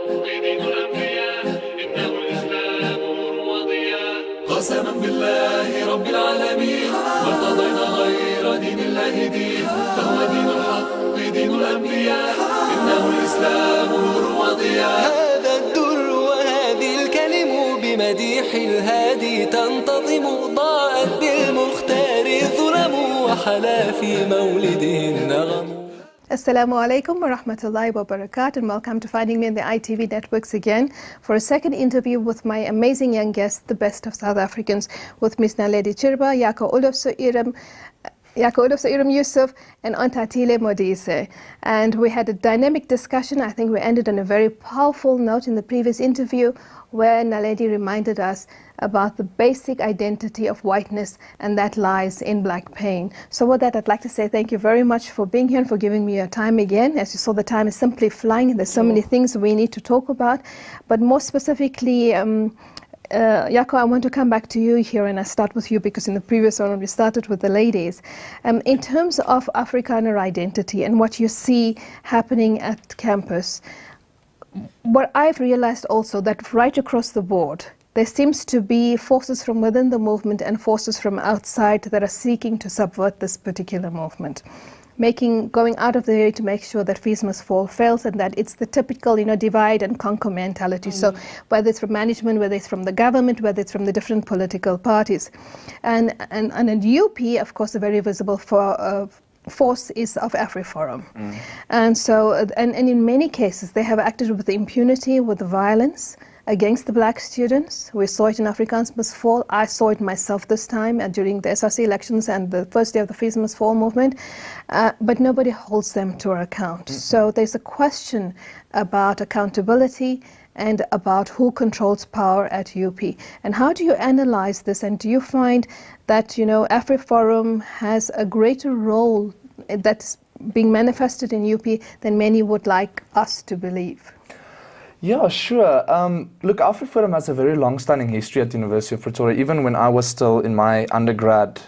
دين الأنبياء إنه الإسلام نور وضياء قسما بالله رب العالمين ما ارتضينا غير دين الله دين فهو دين الحق دين الأنبياء إنه الإسلام نور وضياء هذا الدر وهذه الكلم بمديح الهادي تنتظم ضاءت بالمختار ظلم وحلا في مولده النغم. Assalamu alaikum wa rahmatullahi wa barakatuh, and welcome to Finding Me in the ITV networks again for a second interview with my amazing young guest, the best of South Africans, with Ms. Naledi Chirba, Yako Iram Yusuf, and Aunt Atile Modise. And we had a dynamic discussion. I think we ended on a very powerful note in the previous interview where Naledi reminded us about the basic identity of whiteness, and that lies in black pain. So with that, I'd like to say thank you very much for being here and for giving me your time again. As you saw, the time is simply flying, and there's so many things we need to talk about. But more specifically, Yako, I want to come back to you here, and I start with you because in the previous one we started with the ladies. In terms of Afrikaner identity and what you see happening at campus, what I've realized also that right across the board, there seems to be forces from within the movement and forces from outside that are seeking to subvert this particular movement, going out of the way to make sure that fees must fall fails, and that it's the typical, divide and conquer mentality. So whether it's from management, whether it's from the government, whether it's from the different political parties, and in UP, of course, the very visible force is of AfriForum. And so, and in many cases, they have acted with impunity, with violence against the black students. We saw it in Afrikaans Must Fall. I saw it myself this time during the SRC elections and the first day of the Fees Must Fall movement, but nobody holds them to account. So there's a question about accountability and about who controls power at UP. And how do you analyze this, and do you find that AfriForum has a greater role that's being manifested in UP than many would like us to believe? Yeah, sure. Look, AfriForum has a very long-standing history at the University of Pretoria. Even when I was still in my undergrad,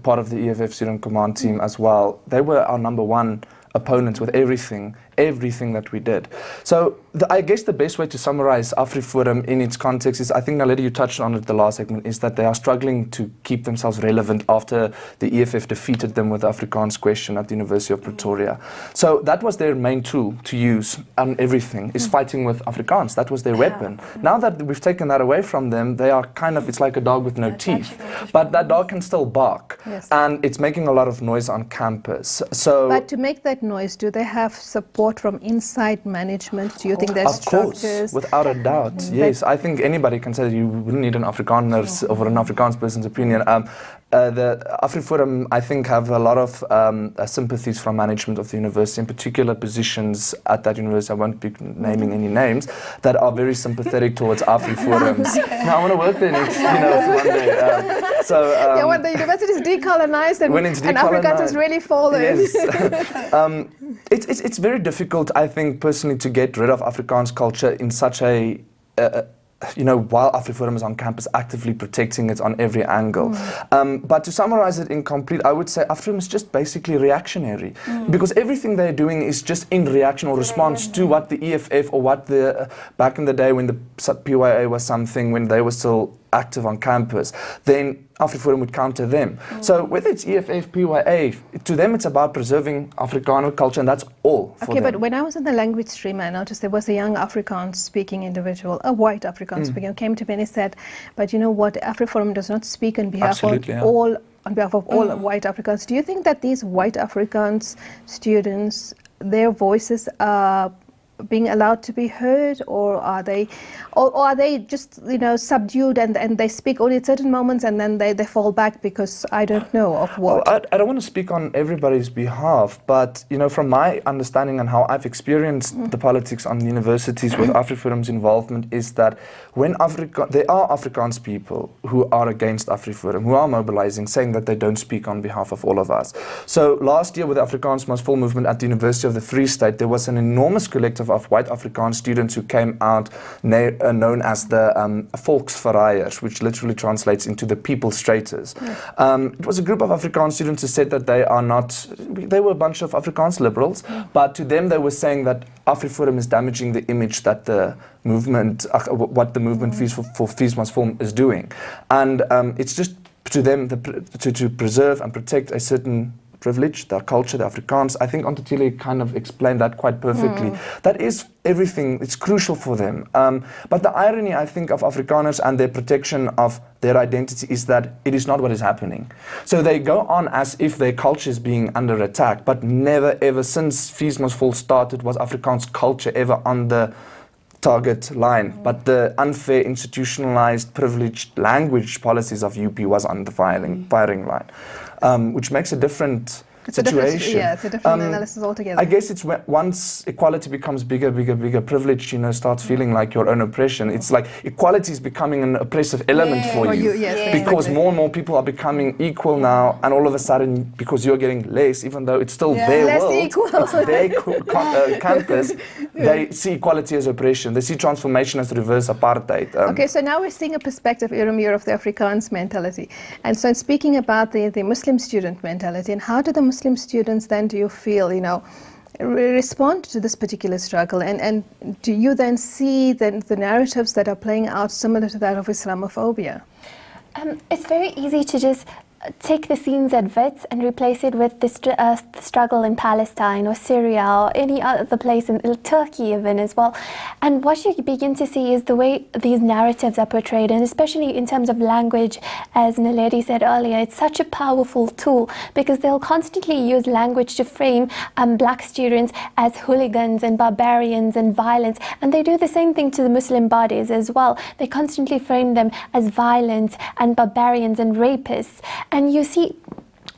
part of the EFF Student Command team as well, they were our number one opponents with everything that we did. So I guess the best way to summarize AfriForum in its context is, I think Naledi, you touched on it the last segment, is that they are struggling to keep themselves relevant after the EFF defeated them with the Afrikaans question at the University of Pretoria. So that was their main tool to use on everything, is fighting with Afrikaans. That was their weapon. Now that we've taken that away from them, they are it's like a dog with no teeth. But that dog can still bark. Yes. And it's making a lot of noise on campus. So, but to make that noise, do they have support from inside management? Do you think there's structures? Of course, without a doubt, yes. I think anybody can say that you wouldn't need an Afrikaner or an Afrikaans person's opinion. The AfriForum, I think, have a lot of sympathies from management of the university, in particular positions at that university. I won't be naming any names, that are very sympathetic towards AfriForums. Now, I want to work there next, one day. When the university is decolonized and Afrikaans has really fallen. Yes. It's very difficult, I think, personally, to get rid of Afrikaans culture in such a while AfriForum is on campus actively protecting it on every angle. But to summarize it in complete, I would say AfriForum is just basically reactionary, because everything they're doing is just in reaction or response to what the EFF or what the, back in the day when the PYA was something, when they were still active on campus, then AfriForum would counter them. So whether it's EFF, PYA, to them it's about preserving Afrikaner culture, and that's all for them. But when I was in the language stream, I noticed there was a young Afrikaans speaking individual, a white Afrikaans speaker, who came to me and he said, but you know what, AfriForum does not speak on behalf of all, on behalf of all white Africans. Do you think that these white Afrikaans students, their voices are being allowed to be heard, or are they just subdued and they speak only at certain moments and then they fall back because I don't know of what? Well, I don't want to speak on everybody's behalf, but from my understanding and how I've experienced the politics on universities with AfriForum's involvement is that when there are Afrikaans people who are against AfriForum, who are mobilizing, saying that they don't speak on behalf of all of us. So last year with the Afrikaans Must Fall movement at the University of the Free State, there was an enormous collective perspective of white Afrikaans students who came out known as the Volksverraaiers, which literally translates into the People's Traitors. It was a group of Afrikaans students who said that they were a bunch of Afrikaans liberals, but to them they were saying that AfriForum is damaging the image that the movement, what the movement for Fees Must Fall is doing. And it's just to them to preserve and protect a certain privilege, their culture, the Afrikaans. I think Antatile kind of explained that quite perfectly. That is everything, it's crucial for them. But the irony, I think, of Afrikaners and their protection of their identity is that it is not what is happening. So they go on as if their culture is being under attack, but never ever since Fees Must Fall started was Afrikaans culture ever on the target line, but the unfair, institutionalized, privileged language policies of UP was on the firing line, which makes a different situation. It's a different analysis altogether. I guess it's once equality becomes bigger, privilege, starts feeling like your own oppression. It's like equality is becoming an oppressive element for you. Because more and more people are becoming equal now, and all of a sudden, because you're getting less, even though it's still their world, it's their campus, they see equality as oppression. They see transformation as reverse apartheid. Okay, so now we're seeing a perspective, Iramir, of the Afrikaans mentality. And so in speaking about the Muslim student mentality, and how do the Muslim students then, do you feel, respond to this particular struggle? And do you then see the narratives that are playing out similar to that of Islamophobia? It's very easy to just take the scenes at Wits and replace it with the struggle in Palestine or Syria or any other place, in Turkey even as well. And what you begin to see is the way these narratives are portrayed, and especially in terms of language, as Naledi said earlier, it's such a powerful tool because they'll constantly use language to frame black students as hooligans and barbarians and violence, and they do the same thing to the Muslim bodies as well. They constantly frame them as violent and barbarians and rapists. And you see,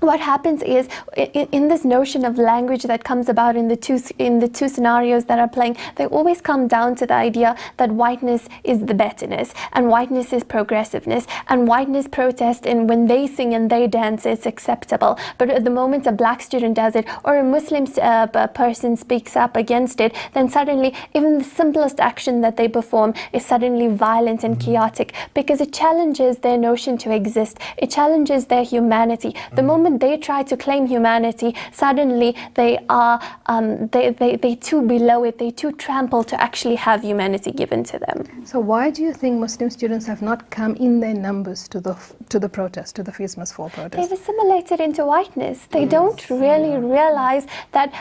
what happens is, in this notion of language that comes about in the two scenarios that are playing, they always come down to the idea that whiteness is the betterness, and whiteness is progressiveness, and whiteness protest, and when they sing and they dance, it's acceptable. But at the moment a black student does it, or a Muslim person speaks up against it, then suddenly even the simplest action that they perform is suddenly violent and chaotic, because it challenges their notion to exist. It challenges their humanity. The moment they try to claim humanity, suddenly they are they too below it, they too trample to actually have humanity given to them. So why do you think Muslim students have not come in their numbers to the protest, to the Fees Must Fall protest? They've assimilated into whiteness. They don't really realize that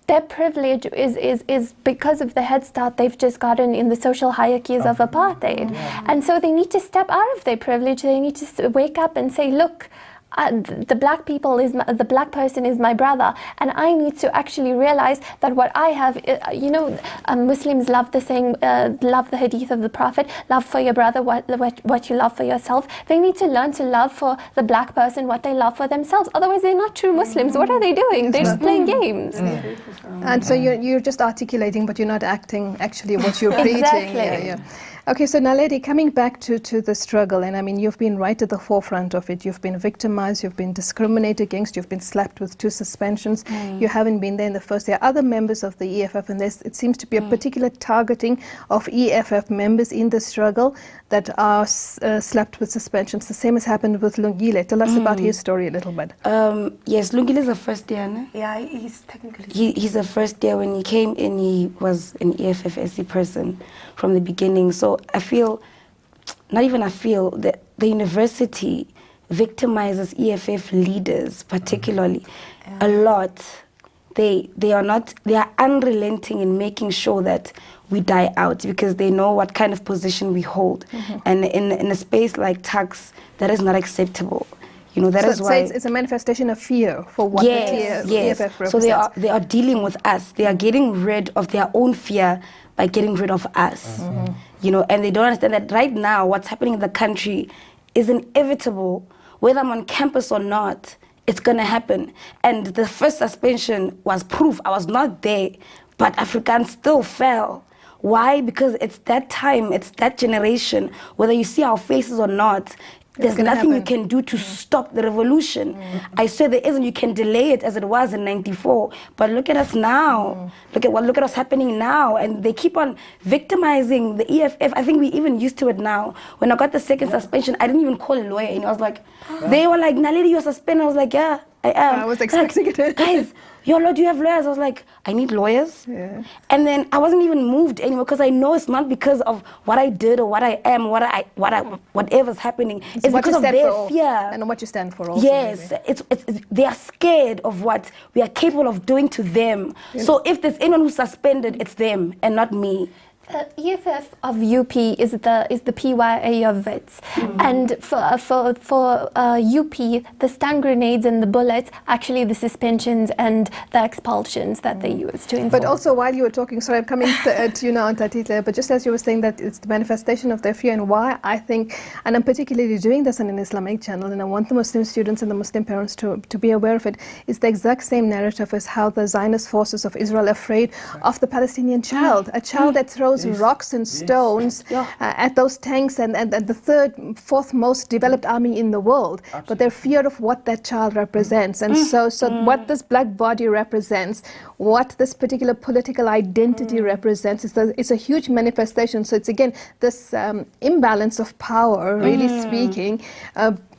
their privilege is because of the head start they've just gotten in the social hierarchies of apartheid. And so they need to step out of their privilege. They need to wake up and say, look, the black person is my brother, and I need to actually realize that what I have, Muslims love the saying, love the hadith of the Prophet, love for your brother what you love for yourself. They need to learn to love for the black person what they love for themselves. Otherwise, they're not true Muslims. What are they doing? They're just playing games. And so you're just articulating, but you're not acting actually what you're preaching. Exactly. Okay, so Naledi, coming back to the struggle, and I mean, you've been right at the forefront of it. You've been victimized, you've been discriminated against, you've been slapped with 2 suspensions. You haven't been there in the first. There are other members of the EFF, and it seems to be a particular targeting of EFF members in the struggle that are slapped with suspensions. The same has happened with Lungile. Tell us about his story a little bit. Yes, Lungile is a first year, no? Yeah, he's technically... He's a first year. When he came in, he was an EFF SC person from the beginning. So I feel, that the university victimizes EFF leaders particularly a lot. They are unrelenting in making sure that we die out, because they know what kind of position we hold. And in a space like tax, that is not acceptable. That is why it's a manifestation of fear for what the EFF represents. So they are dealing with us. They are getting rid of their own fear by getting rid of us. And they don't understand that right now what's happening in the country is inevitable. Whether I'm on campus or not, it's going to happen. And the first suspension was proof. I was not there, but Afrikaans still fell. Why? Because it's that time, it's that generation, whether you see our faces or not, There's nothing you can do to stop the revolution. I swear there isn't. You can delay it as it was in '94. But look at us now. Look at what's happening now. And they keep on victimizing the EFF. I think we even used to it now. When I got the second suspension, I didn't even call a lawyer. And I was like, they were like, Naledi, you're suspended. I was like, yeah, I am. I was expecting it. Guys, do you have lawyers? I was like, I need lawyers. Yeah. And then I wasn't even moved anymore because I know it's not because of what I did or what I am, whatever's happening. It's what because you of stand their for, fear. and what you stand for also. Yes, maybe. it's they are scared of what we are capable of doing to them. So if there's anyone who's suspended, it's them and not me. The EFF of UP is the PYA of VETS, and for UP, the stun grenades and the bullets, actually the suspensions and the expulsions that they use to enforce. But also, while you were talking, sorry, I'm coming to you now, Tatile, but just as you were saying that it's the manifestation of their fear, and why I think, and I'm particularly doing this on an Islamic channel, and I want the Muslim students and the Muslim parents to be aware of it, is the exact same narrative as how the Zionist forces of Israel are afraid of the Palestinian child, a child that throws rocks and stones at those tanks and the fourth most developed army in the world. Absolutely. But their fear of what that child represents. And so what this black body represents, what this particular political identity represents, is a huge manifestation. So it's again this imbalance of power, really speaking,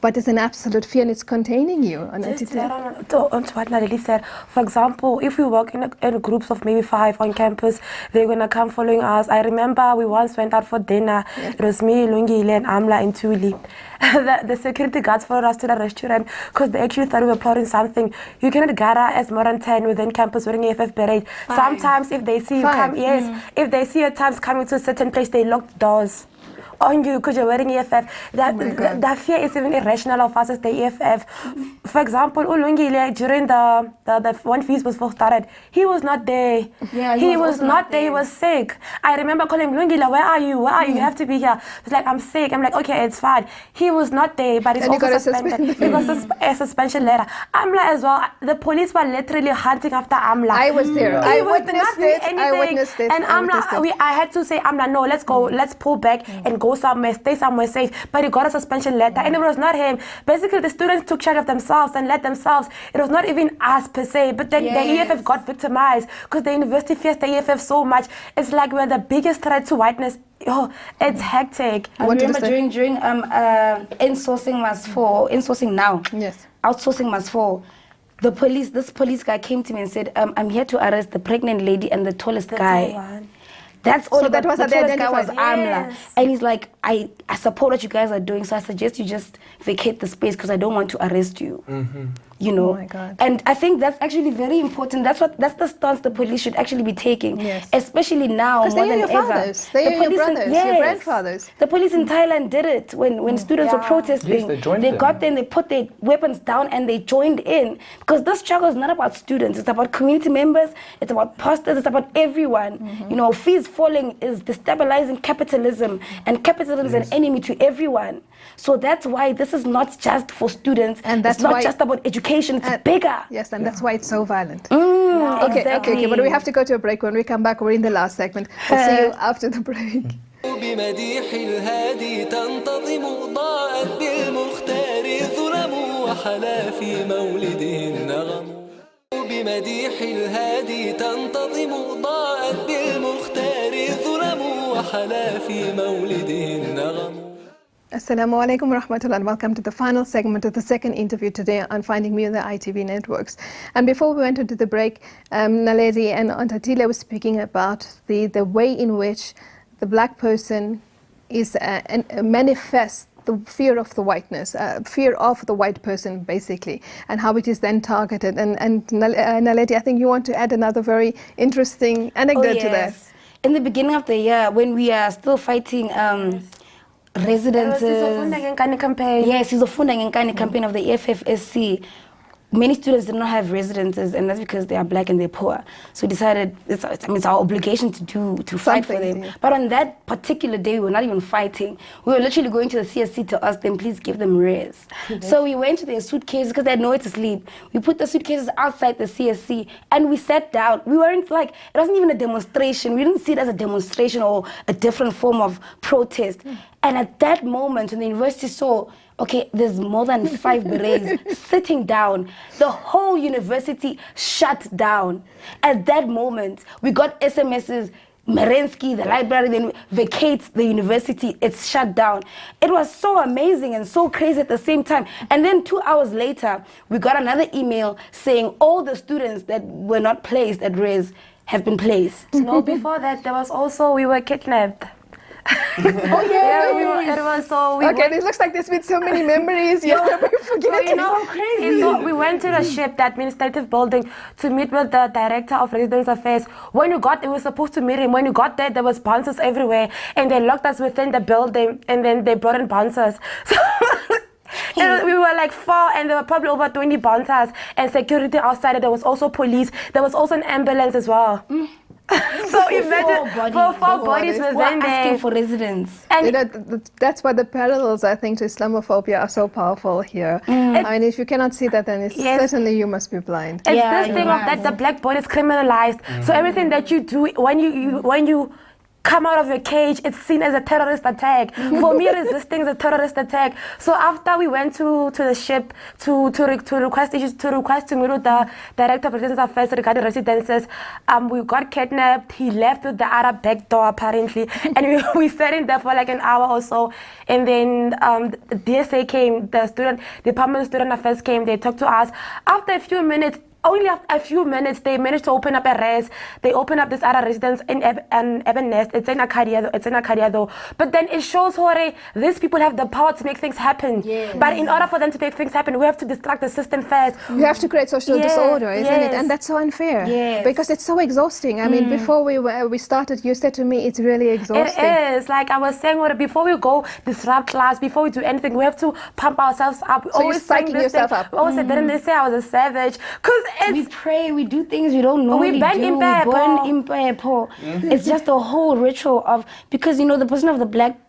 but it's an absolute fear and it's containing you. Just to add on to what Naledi said, for example, if we work in groups of maybe 5 on campus, they're going to come following us. I remember we once went out for dinner. Yeah. It was me, Lungile, and Amla and Tuli. The security guards followed us to the restaurant because they actually thought we were plotting something. You cannot gather as more than 10 within campus wearing EFF beret. Sometimes if they see you come, if they see your times coming to a certain place, they lock the doors on you because you're wearing EFF. That fear is even irrational of us as the EFF. For example, Ulungile, during the one feast was first started, he was not there. Yeah, he was not there. He was sick. I remember calling him, Lungile, where are you? Where are you? You have to be here. He's like, I'm sick. I'm like, okay, it's fine. He was not there, but he's also suspended. He got a suspension letter. Amla as well. The police were literally hunting after Amla. I was there. I witnessed it. And Amla, I had to say, Amla, no, let's go. Let's pull back and go somewhere, stay somewhere safe. But he got a suspension letter, and it was not him. Basically, the students took charge of themselves and led themselves. It was not even us per se, but then the EFF got victimized because the university fears the EFF so much. It's like we're the biggest threat to whiteness. Oh, it's hectic. I remember during insourcing must fall, insourcing now. Yes. Outsourcing must fall. This police guy came to me and said, I'm here to arrest the pregnant lady and the tallest guy. That's all. So that was the tallest guy was Amla. And he's like, I support what you guys are doing, so I suggest you just vacate the space because I don't want to arrest you. You know. Oh my God. And I think that's actually very important. That's the stance the police should actually be taking. Yes. Especially now more than ever. Fathers. They are your brothers, your grandfathers. The police in Thailand did it when students were protesting. Yes, they got there and they put their weapons down and they joined in. Because this struggle is not about students. It's about community members. It's about pastors. It's about everyone. You know, fees falling is destabilizing capitalism, and capitalism is an enemy to everyone. So that's why this is not just for students, and that's not just about education, it's bigger. Yes, and that's why it's so violent. Okay, but we have to go to a break. When we come back, we're in the last segment. We'll see you after the break. بمديح الهادي تنتظم ضاءت بالمختار ظلم وحلا في مولده النغم بمديح الهادي تنتظم ضاءت بالمختار ظلم وحلا في مولده النغم. Assalamu alaikum wa rahmatullah, and welcome to the final segment of the second interview today on Finding Me on the ITV networks. And before we went into the break, Naledi and Tatile were speaking about the way in which the black person is manifests the fear of the whiteness, fear of the white person basically, and how it is then targeted. And Naledi, I think you want to add another very interesting anecdote to that. In the beginning of the year, when we are still fighting residences. Yes, it's a funding campaign of the EFFSC. Many students did not have residences, and that's because they are black and they're poor. So we decided it's our obligation to fight for them. Yeah. But on that particular day, we were not even fighting. We were literally going to the CSC to ask them, please give them res. So we went to their suitcases because they had nowhere to sleep. We put the suitcases outside the CSC and we sat down. We weren't like, it wasn't even a demonstration. We didn't see it as a demonstration or a different form of protest. And at that moment, when the university saw, okay, there's more than 5 berets sitting down, the whole university shut down. At that moment, we got SMSs, Merensky, the library, then vacates the university, it's shut down. It was so amazing and so crazy at the same time. And then 2 hours later, we got another email saying all the students that were not placed at RES have been placed. No, before that, there was also, we were kidnapped. Oh yeah, It was so. Okay, this looks like there's been so many memories. Yeah, we forget. So, you know, so crazy. So we went to the SHIP, the administrative building, to meet with the director of residence affairs. When you got, we were supposed to meet him. When you got there was bouncers everywhere, and they locked us within the building, and then they brought in bouncers. So we were like 4, and there were probably over 20 bouncers and security outside. There was also police. There was also an ambulance as well. So imagine 4 bodies We're within asking there. for residence. You know, that's why the parallels, I think, to Islamophobia are so powerful here. I mean, if you cannot see that, then it's Yes. certainly you must be blind. It's Yeah, this you're thing of right. that the black body is criminalized. So everything that you do when you come out of your cage, it's seen as a terrorist attack. For me, resisting is a terrorist attack. So after we went to the SHIP to request to meet with the director of residence affairs regarding residences, we got kidnapped. He left with the other back door apparently, and we sat in there for like an hour or so. And then the DSA came, the Department of Student Affairs came. They talked to us. After a few minutes. Only after a few minutes, they managed to open up a res. They opened up this other residence in Eben Nest. It's in Akadia though. But then it shows how these people have the power to make things happen. Yes. But in order for them to make things happen, we have to distract the system first. You have to create social Yes, disorder, isn't it? yes. And that's so unfair. Yes. Because it's so exhausting. I mean, before we started, you said to me, it's really exhausting. It is. Like I was saying, before we go disrupt class, before we do anything, we have to pump ourselves up. We So you're always saying psyching this yourself thing. up. We always said, didn't they say I was a savage? Because We it's pray, we do things we don't normally We burn do. impepo. We burn impepo. It's just a whole ritual of, because you know the person of the black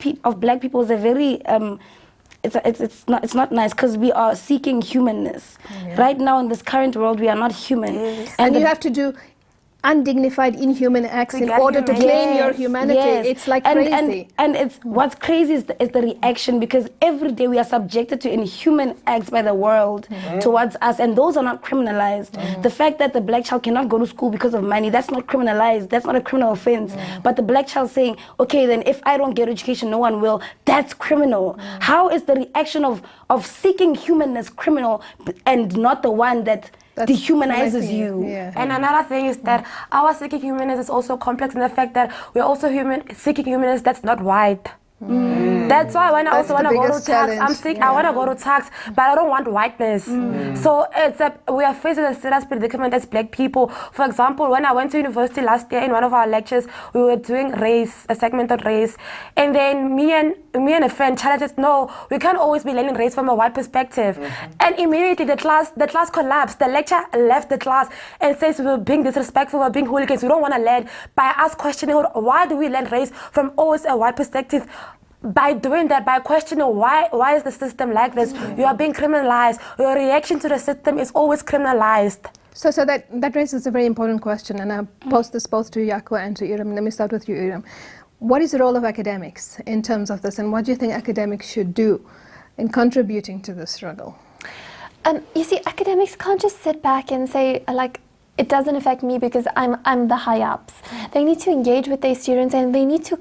people is a very it's not nice, because we are seeking humanness. Right now in this current world, we are not human. Yes. And you have to do undignified, inhuman acts in get order to human. claim your Yes, humanity. yes. It's like and, crazy. And it's what's crazy is the reaction, because every day we are subjected to inhuman acts by the world towards us, and those are not criminalized. The fact that the black child cannot go to school because of money, that's not criminalized. That's not a criminal offense. But the black child saying, okay, then if I don't get education, no one will, that's criminal. How is the reaction of seeking humanness criminal and not the one that That's dehumanizes amazing. you? Yeah. And another thing is that our seeking humanness is also complex in the fact that we're also seeking humanness that's not white. That's why when I That's also want the to go to biggest tax, challenge. I want to go to tax, but I don't want whiteness. So we are faced with a serious predicament as black people. For example, when I went to university last year in one of our lectures, we were doing race, a segment on race, and then me and a friend challenged us, no, we can't always be learning race from a white perspective. And immediately the class collapsed. The lecturer left the class and says we're being disrespectful, we're being hooligans, we don't want to learn. By us questioning why do we learn race from always a white perspective, by doing that, by questioning why is the system like this, you are being criminalized. Your reaction to the system is always criminalized. So that raises a very important question, and I'll pose this both to Yako and to Iram. Let me start with you, Iram. What is the role of academics in terms of this, and what do you think academics should do in contributing to the struggle? You see, academics can't just sit back and say, like, it doesn't affect me because I'm the high ups. They need to engage with their students, and they need to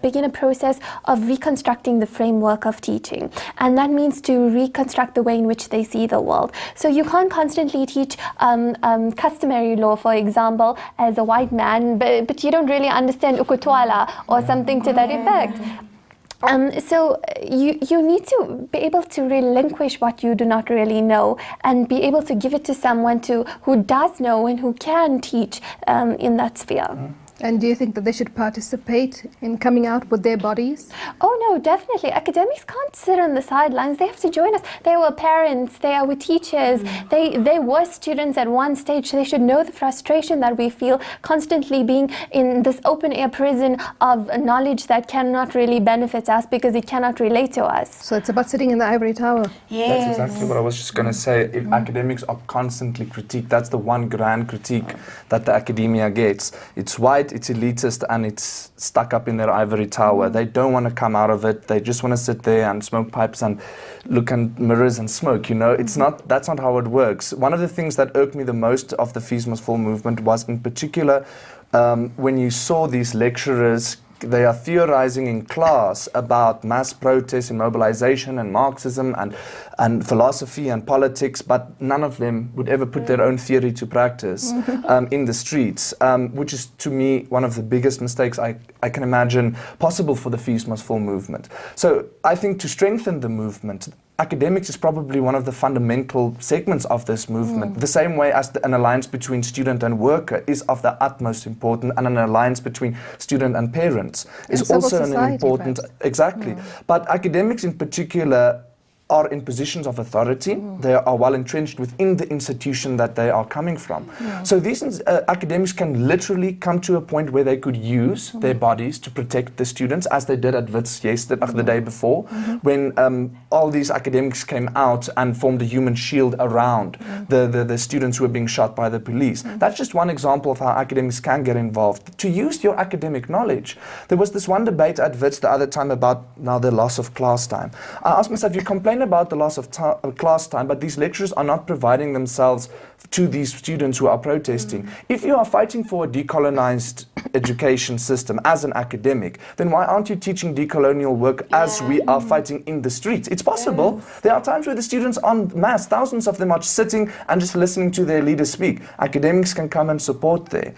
begin a process of reconstructing the framework of teaching. And that means to reconstruct the way in which they see the world. So you can't constantly teach customary law, for example, as a white man, but you don't really understand ukutwala or something to that effect. So you need to be able to relinquish what you do not really know and be able to give it to someone who does know and who can teach in that sphere. And do you think that they should participate in coming out with their bodies? Oh no, definitely. Academics can't sit on the sidelines. They have to join us. They were parents, they are teachers, they were students at one stage. They should know the frustration that we feel constantly being in this open air prison of knowledge that cannot really benefit us because it cannot relate to us. So it's about sitting in the ivory tower. Yes. That's exactly what I was just going to say. If academics are constantly critiqued, that's the one grand critique that the academia gets. It's why white, it's elitist, and it's stuck up in their ivory tower. They don't want to come out of it. They just want to sit there and smoke pipes and look in mirrors and smoke, you know. That's not how it works. One of the things that irked me the most of the Fees Must Fall movement was, in particular, when you saw these lecturers, they are theorizing in class about mass protests and mobilization and Marxism and philosophy and politics, but none of them would ever put their own theory to practice in the streets, which is, to me, one of the biggest mistakes I can imagine possible for the Fees Must Fall movement. So I think to strengthen the movement, academics is probably one of the fundamental segments of this movement, the same way as an alliance between student and worker is of the utmost importance, and an alliance between student and parents is also an important, exactly. But academics in particular are in positions of authority. They are well entrenched within the institution that they are coming from. So these academics can literally come to a point where they could use their bodies to protect the students, as they did at Wits the day before, when all these academics came out and formed a human shield around the students who were being shot by the police. That's just one example of how academics can get involved, to use your academic knowledge. There was this one debate at Wits the other time about now the loss of class time. I asked myself, you complain about the loss of class time, but these lecturers are not providing themselves to these students who are protesting. If you are fighting for a decolonized education system as an academic, then why aren't you teaching decolonial work as we are fighting in the streets? It's possible. There are times where the students en masse, thousands of them, are sitting and just listening to their leaders speak. Academics can come and support there.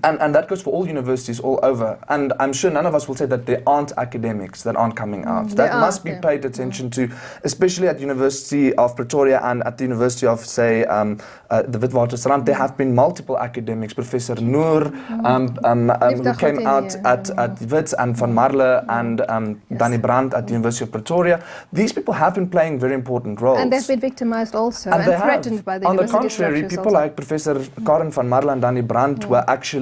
And that goes for all universities all over. And I'm sure none of us will say that there aren't academics that aren't coming out. That must be paid attention to, especially at University of Pretoria and at the University of, say, the Witwatersrand. There have been multiple academics, Professor Noor, who came out at Wits, and Van Marle and Danny Brandt at the University of Pretoria. These people have been playing very important roles. And they've been victimized also and threatened by the university. On the contrary, people like Professor Karen Van Marle and Danny Brandt were actually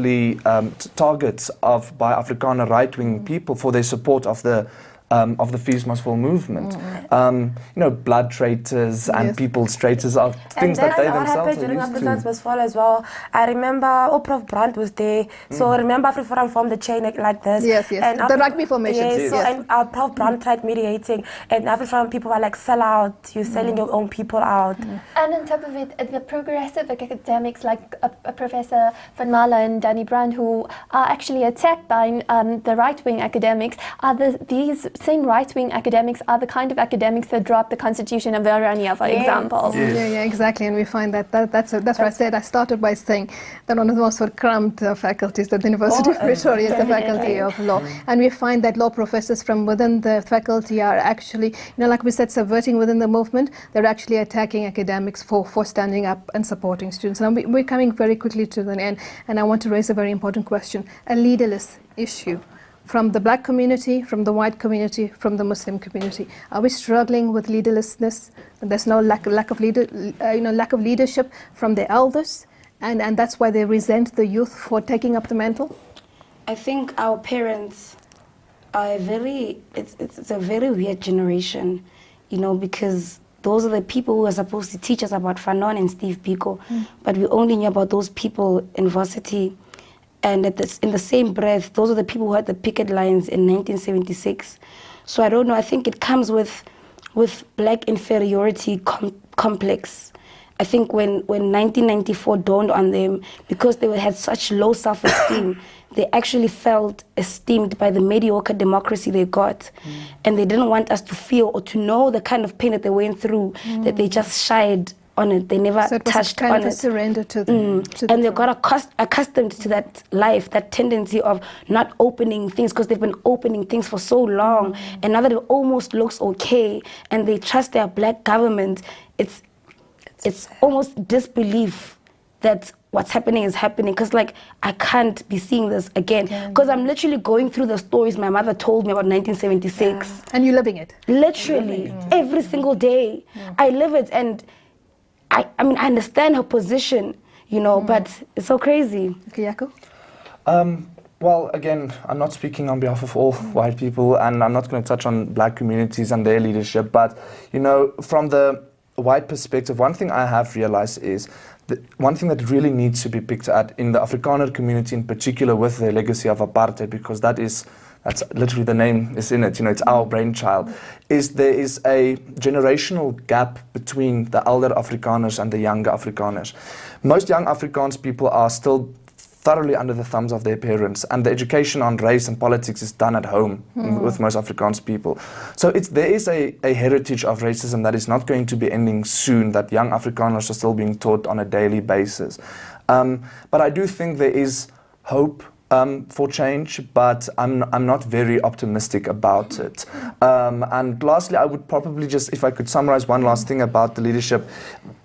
targets by Afrikaner right-wing people for their support of the Fees Must Fall movement. You know, blood traitors and people's traitors are things that they themselves are during used to. Fees Must Fall as well. I remember Prof. Brandt was there. So remember Afriforum formed the chain like this. And the rugby formations. And Prof. Brandt tried mediating, and Afriforum people were like, sell out, you're selling your own people out. And on top of it, the progressive academics like Professor Van Marle and Danny Brandt, who are actually attacked by the right-wing academics, are these same right-wing academics are the kind of academics that dropped the Constitution of Orania, for example. Yeah, exactly. And we find that's what I said. I started by saying that one of the most cramped faculties at the University of Pretoria is the Faculty of Law. And we find that law professors from within the faculty are actually, like we said, subverting within the movement. They're actually attacking academics for standing up and supporting students. Now, we're coming very quickly to the end, and I want to raise a very important question, a leaderless issue. From the black community, from the white community, from the Muslim community, are we struggling with leaderlessness? There's no lack of leadership from the elders, and that's why they resent the youth for taking up the mantle. I think our parents are it's a very weird generation, because those are the people who are supposed to teach us about Fanon and Steve Biko, but we only knew about those people in varsity. And in the same breath, those are the people who had the picket lines in 1976. So I don't know, I think it comes with black inferiority complex. I think when 1994 dawned on them, because they had such low self-esteem, they actually felt esteemed by the mediocre democracy they got. And they didn't want us to feel or to know the kind of pain that they went through, that they just shied on it. They never touched on it. Surrender to them. And they got accustomed to that life, that tendency of not opening things, because they've been opening things for so long. And now that it almost looks okay, and they trust their black government, it's almost disbelief that what's happening is happening, because I can't be seeing this again, because I'm literally going through the stories my mother told me about 1976. And you're living it. Literally, every single day. I live it, and I mean, I understand her position, but it's so crazy. Okay, Jaco? Well, again, I'm not speaking on behalf of all white people, and I'm not going to touch on black communities and their leadership, but, from the white perspective, one thing I have realized is that one thing that really needs to be picked at in the Afrikaner community in particular with the legacy of apartheid, because that's literally the name is in it, it's our brainchild, is there is a generational gap between the elder Afrikaners and the younger Afrikaners. Most young Afrikaans people are still thoroughly under the thumbs of their parents, and the education on race and politics is done at home with most Afrikaans people. So there is a heritage of racism that is not going to be ending soon, that young Afrikaners are still being taught on a daily basis. But I do think there is hope for change, but I'm not very optimistic about it. And lastly, I would probably just, if I could summarize one last thing about the leadership,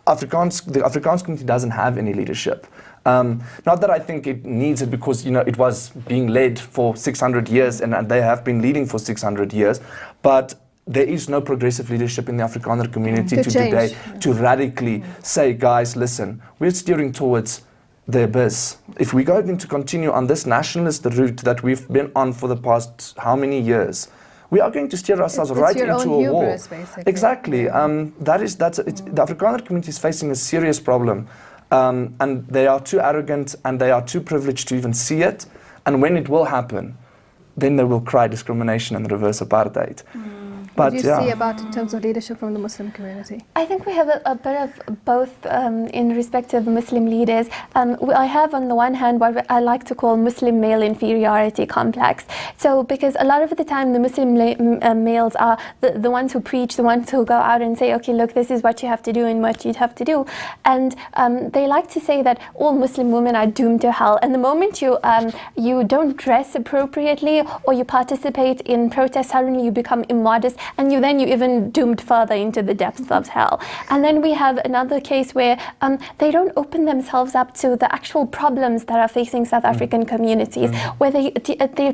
the Afrikaans community doesn't have any leadership. Not that I think it needs it, because it was being led for 600 years and they have been leading for 600 years, but there is no progressive leadership in the Afrikaner community today to radically say, guys, listen, we're steering towards the abyss. If we're going to continue on this nationalist route that we've been on for the past how many years, we are going to steer ourselves right into a war. Basically. Exactly. The Afrikaner community is facing a serious problem. And they are too arrogant and they are too privileged to even see it. And when it will happen, then they will cry discrimination and reverse apartheid. What do you see about in terms of leadership from the Muslim community? I think we have a bit of both in respect of Muslim leaders. I have on the one hand what I like to call Muslim male inferiority complex. So because a lot of the time the Muslim males are the ones who preach, the ones who go out and say, okay, look, this is what you have to do and what you'd have to do. And they like to say that all Muslim women are doomed to hell. And the moment you don't dress appropriately or you participate in protests, suddenly you become immodest, and you even doomed further into the depths of hell. And then we have another case where they don't open themselves up to the actual problems that are facing South African communities, where they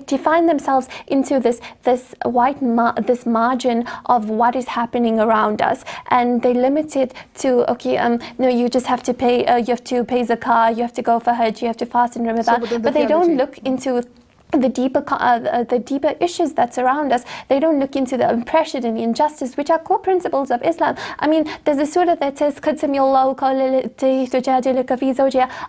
define themselves into this margin of what is happening around us, and they limit it to, okay, no, you just have to pay, you have to pay zakah, you have to go for Hajj, you have to fast in Ramadan, but they don't look into the deeper issues that surround us. They don't look into the oppression and the injustice, which are core principles of Islam. I mean, there's a surah that says,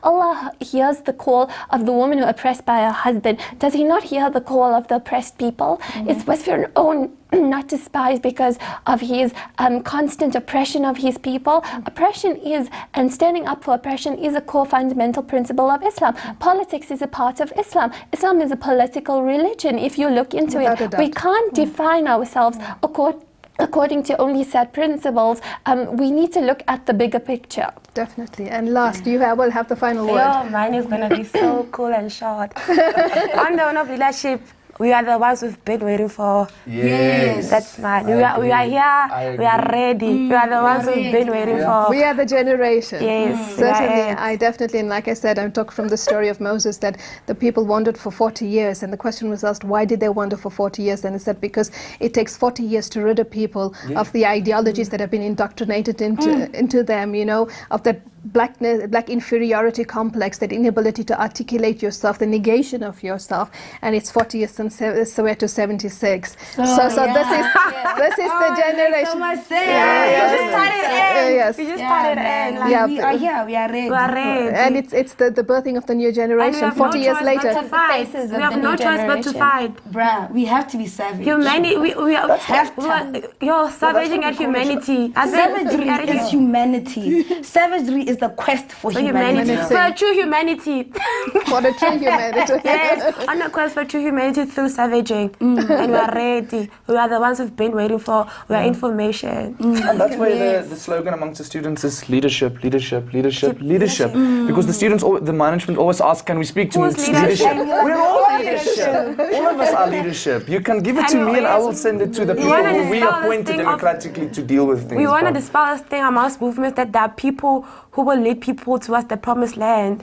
Allah hears the call of the woman who oppressed by her husband. Does he not hear the call of the oppressed people? It's with your own not despised because of his constant oppression of his people. Oppression is, and standing up for oppression is a core fundamental principle of Islam. Politics is a part of Islam. Islam is a political religion. If you look into it, we can't define ourselves according to only set principles. We need to look at the bigger picture. Definitely. And last, you will have the final word. Mine is going to be so cool and short. On the one of leadership, we are the ones we've been waiting for. Yes. That's mine. We are here. We are ready. We are the ones we've been waiting for. We are the generation. Yes. Certainly. I definitely, and like I said, I talked from the story of Moses that the people wandered for 40 years. And the question was asked, why did they wander for 40 years? And it said, because it takes 40 years to rid a people of the ideologies that have been indoctrinated into them, of that black inferiority complex, that inability to articulate yourself, the negation of yourself. And it's 40 years since Soweto 76. So this is the generation. So much say. You just started Yes. We just started in. Like, we are here. We are ready. We are ready. And it's the birthing of the new generation. 40 years later. We have no choice but to fight. Bruh, we have to be savage. Humanity, we are savaging at humanity. Savagery is humanity. Savagery is the quest for humanity. For a true humanity. For the true humanity. Yes, on a quest for true humanity through savaging. And we are ready. We are the ones who've been waiting for. We are information. And that's why the slogan amongst the students is leadership, leadership, leadership, leadership. Because the students, the management always ask, can we speak to leadership? We're all leadership. All of us are leadership. You can give it to me and I will send it to the people who we appointed democratically to deal with things. We want to dispel this thing amongst movements that there are people who will lead people towards the promised land.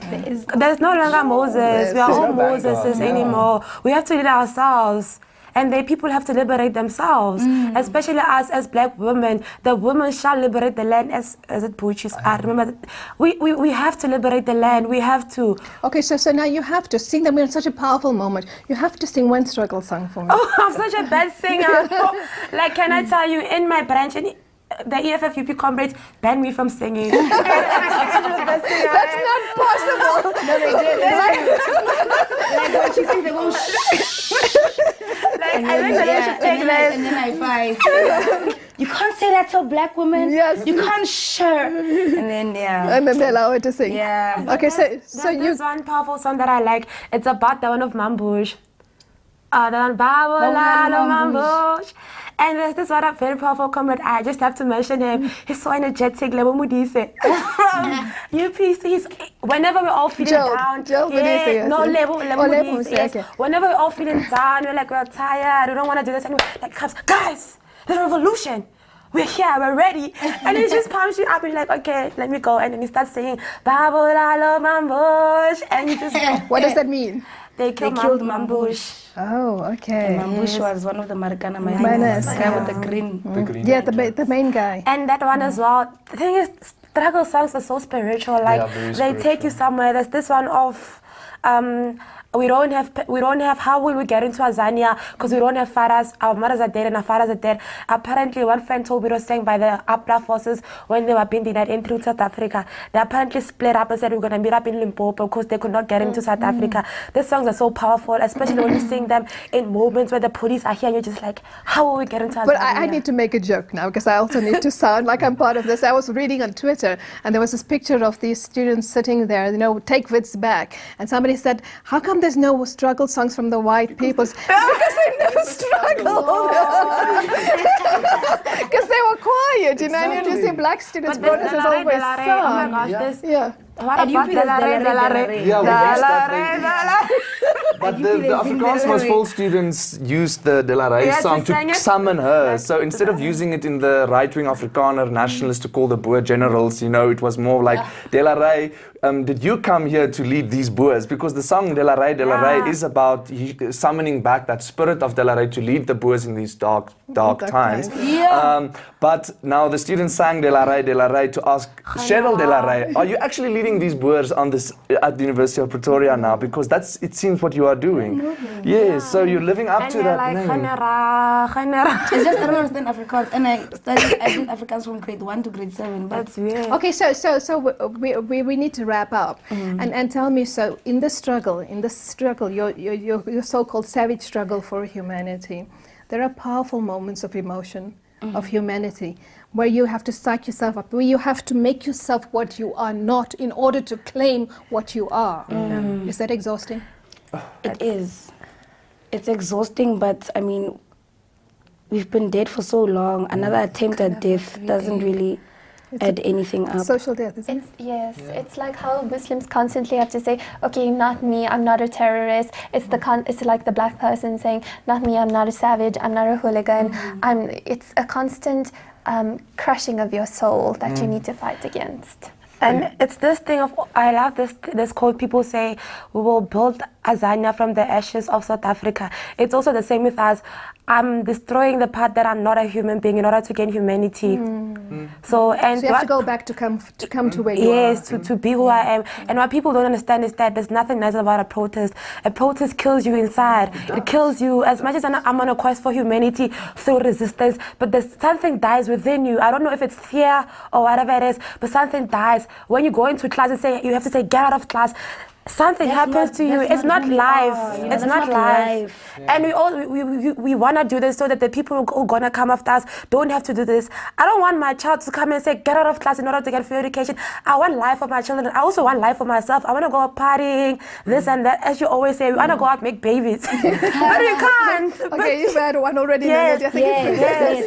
There's no longer Moses. We are all Moseses anymore. We have to lead ourselves. And the people have to liberate themselves, especially us as black women. The women shall liberate the land, as it Buchi's are. Remember, we have to liberate the land. We have to. Okay, so now you have to sing them. We're in such a powerful moment. You have to sing one struggle song for me. Oh, I'm such a bad singer. Like, can I tell you, in my branch, the EFF UP comrades banned me from singing. That's not possible. No, they did. Like when she sings, they go I think that they should take this. and then I fight. You can't say that to a black woman. Yes. You can't share. And then And then they allow her to sing. Yeah. Okay, so There's one powerful song that I like. It's about the one of Mambush. Mambush. And there's this one very powerful comrade. I just have to mention him. He's so energetic. Lebo Mudise. UPC. Whenever we're all feeling down. Joe Mudise, No, yes. Lebo Mudise. Yes. Okay. Whenever we're all feeling down, we're like, we're tired. We don't want to do this anymore. Like, guys, the revolution. We're here, we're ready. And he just pumps you up and you're like, okay, let me go. And then he starts singing, Babulalo Mambush. And you just what does that mean? They killed Mambush. Oh, okay. Mambush was one of the Marikana Minus, the guy with the green. Yeah, the main guy. And that one as well. The thing is, struggle songs are so spiritual. Like they take you somewhere. There's this one of we don't have how will we get into Azania because we don't have fathers. Our mothers are dead and our fathers are dead. Apparently one friend told me it was saying by the Abra forces when they were being denied entry to South Africa, they apparently split up and said we're gonna meet up in Limpopo because they could not get into South Africa. These songs are so powerful, especially when you sing them in moments where the police are here and you're just like, how will we get into Azania? But I need to make a joke now because I also need to sound like I'm part of this. I was reading on Twitter and there was this picture of these students sitting there, take Wits back. And somebody said, how come there's no struggle songs from the white peoples? Because they never struggled. Because they were quiet, and you see black students protesters always sung. Oh my gosh, Yeah. What about De La Re? Yeah, but the Afrikaans Must Fall students used the De La Re song to summon her. So instead of using it in the right-wing Afrikaner nationalists to call the Boer generals, it was more like De La Re, did you come here to lead these Boers? Because the song De La Re is about summoning back that spirit of De La Re to lead the Boers in these dark times. Yeah. But now the students sang De La Re to ask Cheryl De La Re, are you actually leading these Boers on this at the University of Pretoria now? Because it seems what you are doing. Yes, so you're living up to that name. It's just I don't understand Afrikaans, and I did Afrikaans from grade 1 to grade 7. But That's weird. Okay, so we need to wrap up and tell me. So in the struggle, your so-called savage struggle for humanity, there are powerful moments of emotion, of humanity, where you have to psych yourself up, where you have to make yourself what you are not in order to claim what you are. Is that exhausting? it is. It's exhausting, but I mean, we've been dead for so long. Another attempt at death doesn't really add anything up. Social death, isn't it? It's like how Muslims constantly have to say, okay, not me, I'm not a terrorist. It's like the black person saying, not me, I'm not a savage, I'm not a hooligan. It's a constant crushing of your soul that you need to fight against. And it's this thing of, I love this quote, people say, we will build Azania from the ashes of South Africa. It's also the same with us. I'm destroying the part that I'm not a human being in order to gain humanity. So you have to go back to come to where you are. Yes, to be who I am. And what people don't understand is that there's nothing nice about a protest. A protest kills you inside. It kills you. As much as I'm on a quest for humanity through resistance, but there's something dies within you. I don't know if it's fear or whatever it is, but something dies. When you go into class and you have to say, get out of class. Something happens to you. It's not life. It's not life. And we want to do this so that the people who are going to come after us don't have to do this. I don't want my child to come and say, get out of class in order to get free education. I want life for my children. I also want life for myself. I want to go out partying, this and that. As you always say, we want to go out and make babies. But you can't. Okay, you've had one already. Yes.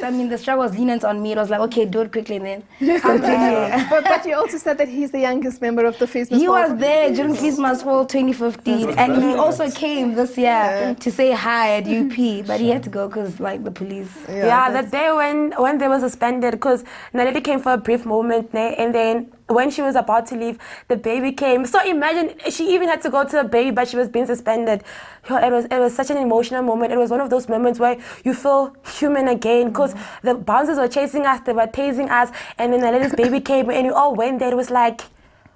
I mean, the struggle was lenient on me. It was like, okay, do it quickly and then continue. But you also said that he's the youngest member of the Feast. He was there during Christmas. 2015, and he also came this year to say hi at UP, but he had to go because the police. The day when they were suspended, because Naledi came for a brief moment, and then when she was about to leave, the baby came. So imagine she even had to go to the baby, but she was being suspended. It was such an emotional moment. It was one of those moments where you feel human again, because the bouncers were chasing us, they were tasing us, and then Naledi's baby came, and you all went there. It was like,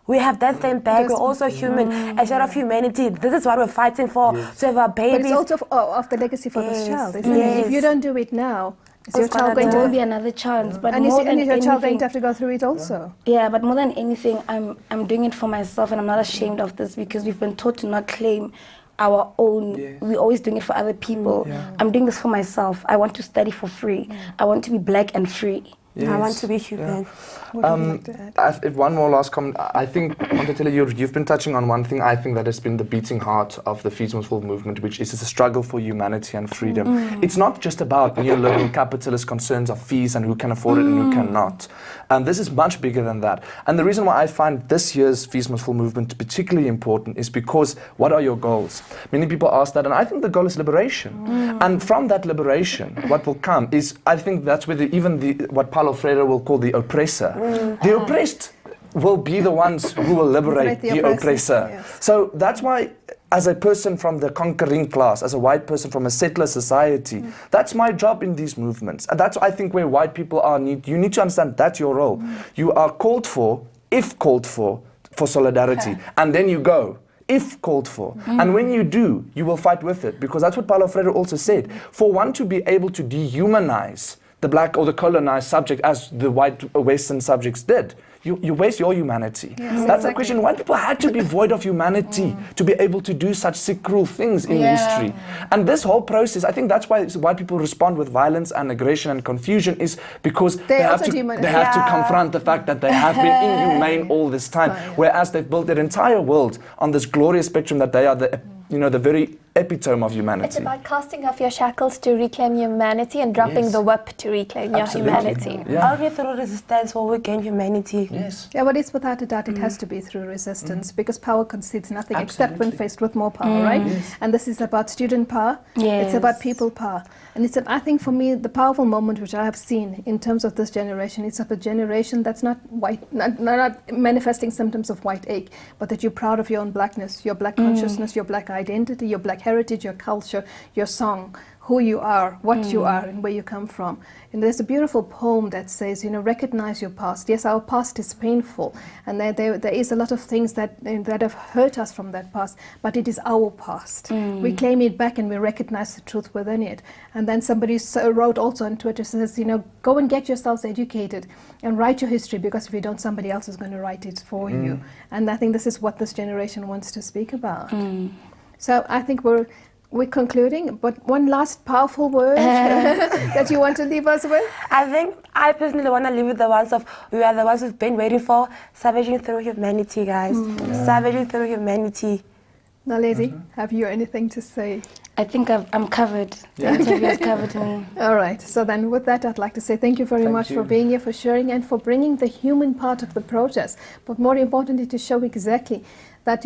we have that thing back. We're also human. A share of humanity. This is what we're fighting for. To have our babies. But it's also of the legacy for this child, isn't it? If you don't do it now, Is your child going There will to... be another chance, but And is more than your child going anything, to have to go through it also? yeah, but more than anything, I'm doing it for myself, and I'm not ashamed of this because we've been taught to not claim our own. Yes. We're always doing it for other people. I'm doing this for myself. I want to study for free. I want to be black and free. I want to be human. What would you like to add? If one more last comment, I think, I want to tell you, you've been touching on one thing I think that has been the beating heart of the Fees Must Fall movement, which is the struggle for humanity and freedom. It's not just about neoliberal capitalist concerns of fees and who can afford it and who cannot. And this is much bigger than that. And the reason why I find this year's Fees Must Fall movement particularly important is because what are your goals? Many people ask that, and I think the goal is liberation. And from that liberation, what will come is, I think that's where what Paulo Freire will call the oppressor. The oppressed will be the ones who will liberate the oppressor. Yes. So that's why, as a person from the conquering class, as a white person from a settler society, that's my job in these movements. And that's, I think, where white people are. You need to understand that's your role. You are called for, if called for solidarity. And then you go, if called for. And when you do, you will fight with it. Because that's what Paulo Freire also said. For one to be able to dehumanize the black or the colonized subject as the white Western subjects did, you waste your humanity. Yes, that's the question. White people had to be void of humanity to be able to do such sick, cruel things in history. And this whole process, I think that's why white people respond with violence and aggression and confusion, is because they have to confront the fact that they have been inhumane all this time, whereas they've built their entire world on this glorious spectrum that they are the very epitome of humanity. It's about casting off your shackles to reclaim humanity and dropping the whip to reclaim your humanity. Only through resistance will we gain humanity. Yes. Yeah, but it's without a doubt, it has to be through resistance because power concedes nothing except when faced with more power, right? Yes. And this is about student power. It's about people power. And it's, I think for me, the powerful moment which I have seen in terms of this generation, it's of a generation that's not white, not manifesting symptoms of white ache, but that you're proud of your own blackness, your black consciousness, your black identity, your black heritage, your culture, your song, who you are, what you are, and where you come from. And there's a beautiful poem that says, recognize your past. Yes, our past is painful, and there is a lot of things that have hurt us from that past, but it is our past. We claim it back and we recognize the truth within it. And then somebody wrote also on Twitter, says, go and get yourselves educated and write your history, because if you don't, somebody else is going to write it for you. And I think this is what this generation wants to speak about. So I think we're concluding, but one last powerful word that you want to leave us with? I think I personally want to leave with the ones of, we are the ones who've been waiting for, savaging through humanity, guys. Savaging through humanity. Naledi, have you anything to say? I think I'm covered. The interview has covered me. All right. So then with that, I'd like to say thank you very much for being here, for sharing, and for bringing the human part of the protest. But more importantly, to show exactly that,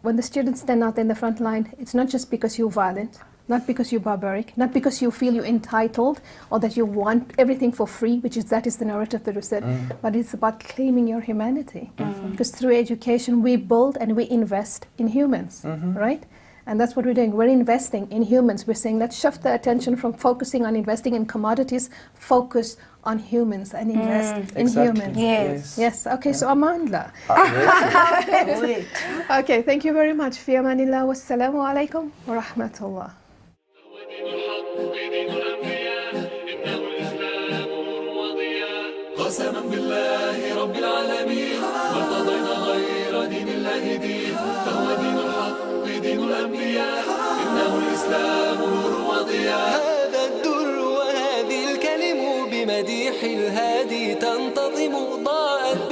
when the students stand out in the front line, it's not just because you're violent, not because you're barbaric, not because you feel you're entitled or that you want everything for free, that is the narrative that was said, but it's about claiming your humanity. Because through education, we build and we invest in humans, right? And that's what we're doing. We're investing in humans. We're saying let's shift the attention from focusing on investing in commodities, focus on humans and invest in humans. Yes. Okay, so Amandla. Okay, thank you very much. Fi amanillah, wassalamu alaikum wa rahmatullah. قسما بالله رب العالمين ما ارتضينا غير دين الله دين فهو دين الحق دين الأنبياء إنه الإسلام نور وضياء. هذا الدر وهذه الكلم بمديح الهادي تنتظم ضاءت